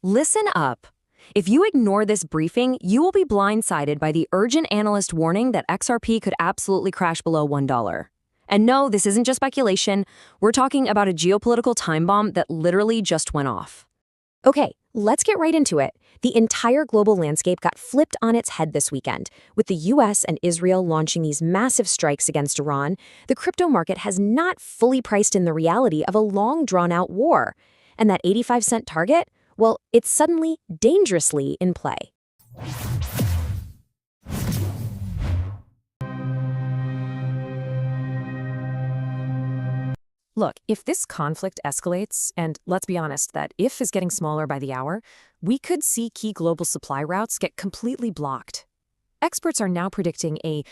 Listen up. If you ignore this briefing, you will be blindsided by the urgent analyst warning that XRP could absolutely crash below $1. And no, this isn't just speculation. We're talking about a geopolitical time bomb that literally just went off. Okay, let's get right into it. The entire global landscape got flipped on its head this weekend. With the US and Israel launching these massive strikes against Iran, the crypto market has not fully priced in the reality of a long drawn-out war. And that 85-cent target? Well, it's suddenly dangerously in play. Look, if this conflict escalates, and let's be honest, that if is getting smaller by the hour, we could see key global supply routes get completely blocked. Experts are now predicting a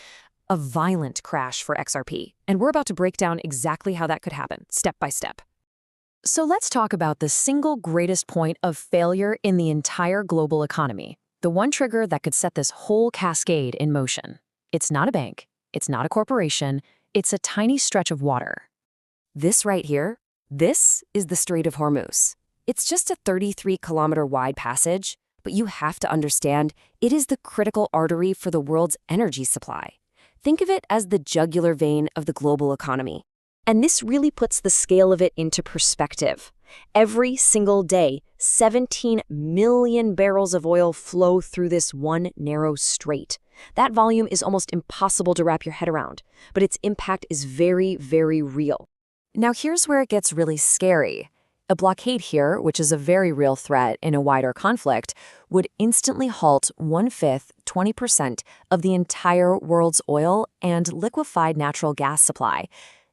violent crash for XRP, and we're about to break down exactly how that could happen, step by step. So let's talk about the single greatest point of failure in the entire global economy, the one trigger that could set this whole cascade in motion. It's not a bank, it's not a corporation, it's a tiny stretch of water. This right here, this is the Strait of Hormuz. It's just a 33-kilometer wide passage, but you have to understand it is the critical artery for the world's energy supply. Think of it as the jugular vein of the global economy. And this really puts the scale of it into perspective. Every single day, 17 million barrels of oil flow through this one narrow strait. That volume is almost impossible to wrap your head around, but its impact is very, very real. Now here's where it gets really scary. A blockade here, which is a very real threat in a wider conflict, would instantly halt 1/5, 20% of the entire world's oil and liquefied natural gas supply.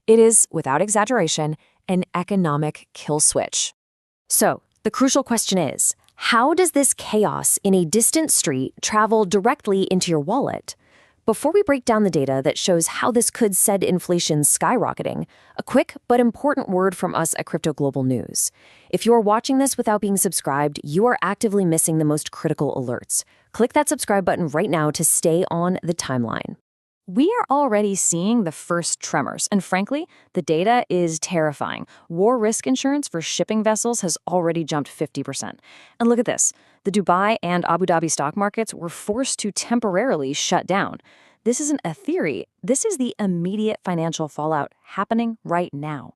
It is, without exaggeration, an economic kill switch. So, the crucial question is, how does this chaos in a distant street travel directly into your wallet? Before we break down the data that shows how this could send inflation skyrocketing, a quick but important word from us at Crypto Global News. If you are watching this without being subscribed, you are actively missing the most critical alerts. Click that subscribe button right now to stay on the timeline. We are already seeing the first tremors, and frankly, the data is terrifying. War risk insurance for shipping vessels has already jumped 50%. And look at this. The Dubai and Abu Dhabi stock markets were forced to temporarily shut down. This isn't a theory. This is the immediate financial fallout happening right now.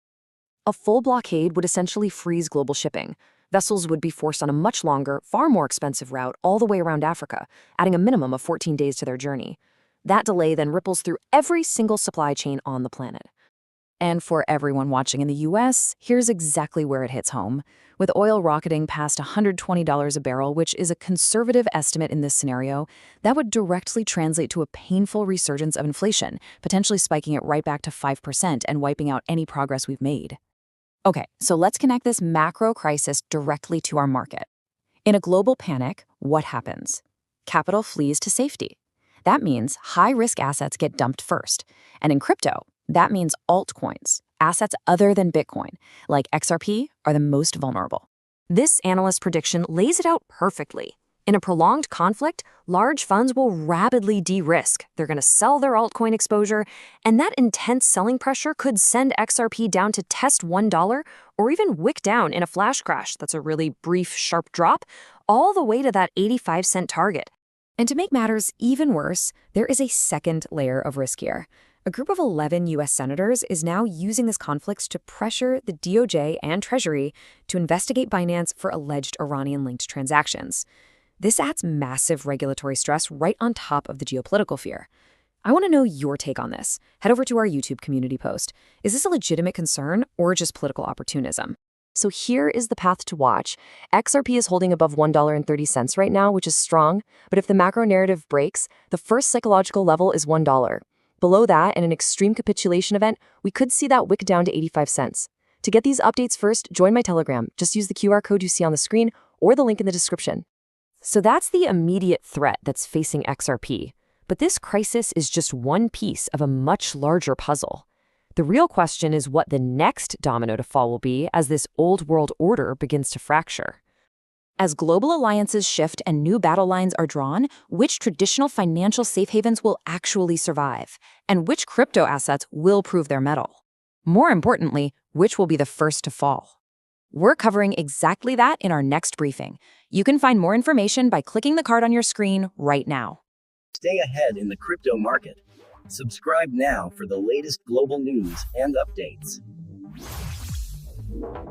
A full blockade would essentially freeze global shipping. Vessels would be forced on a much longer, far more expensive route all the way around Africa, adding a minimum of 14 days to their journey. That delay then ripples through every single supply chain on the planet. And for everyone watching in the US, here's exactly where it hits home. With oil rocketing past $120 a barrel, which is a conservative estimate in this scenario, that would directly translate to a painful resurgence of inflation, potentially spiking it right back to 5% and wiping out any progress we've made. Okay, so let's connect this macro crisis directly to our market. In a global panic, what happens? Capital flees to safety. That means high-risk assets get dumped first. And in crypto, that means altcoins, assets other than Bitcoin, like XRP, are the most vulnerable. This analyst prediction lays it out perfectly. In a prolonged conflict, large funds will rapidly de-risk. They're going to sell their altcoin exposure, and that intense selling pressure could send XRP down to test $1 or even wick down in a flash crash that's a really brief, sharp drop, all the way to that 85-cent target. And to make matters even worse, there is a second layer of risk here. A group of 11 U.S. senators is now using this conflict to pressure the DOJ and Treasury to investigate Binance for alleged Iranian-linked transactions. This adds massive regulatory stress right on top of the geopolitical fear. I want to know your take on this. Head over to our YouTube community post. Is this a legitimate concern or just political opportunism? So here is the path to watch. XRP is holding above $1.30 right now, which is strong. But if the macro narrative breaks, the first psychological level is $1. Below that, in an extreme capitulation event, we could see that wick down to 85 cents. To get these updates first, join my Telegram. Just use the QR code you see on the screen or the link in the description. So that's the immediate threat that's facing XRP. But this crisis is just one piece of a much larger puzzle. The real question is what the next domino to fall will be as this old world order begins to fracture. As global alliances shift and new battle lines are drawn, which traditional financial safe havens will actually survive? And which crypto assets will prove their mettle? More importantly, which will be the first to fall? We're covering exactly that in our next briefing. You can find more information by clicking the card on your screen right now. Stay ahead in the crypto market. Subscribe now for the latest global news and updates.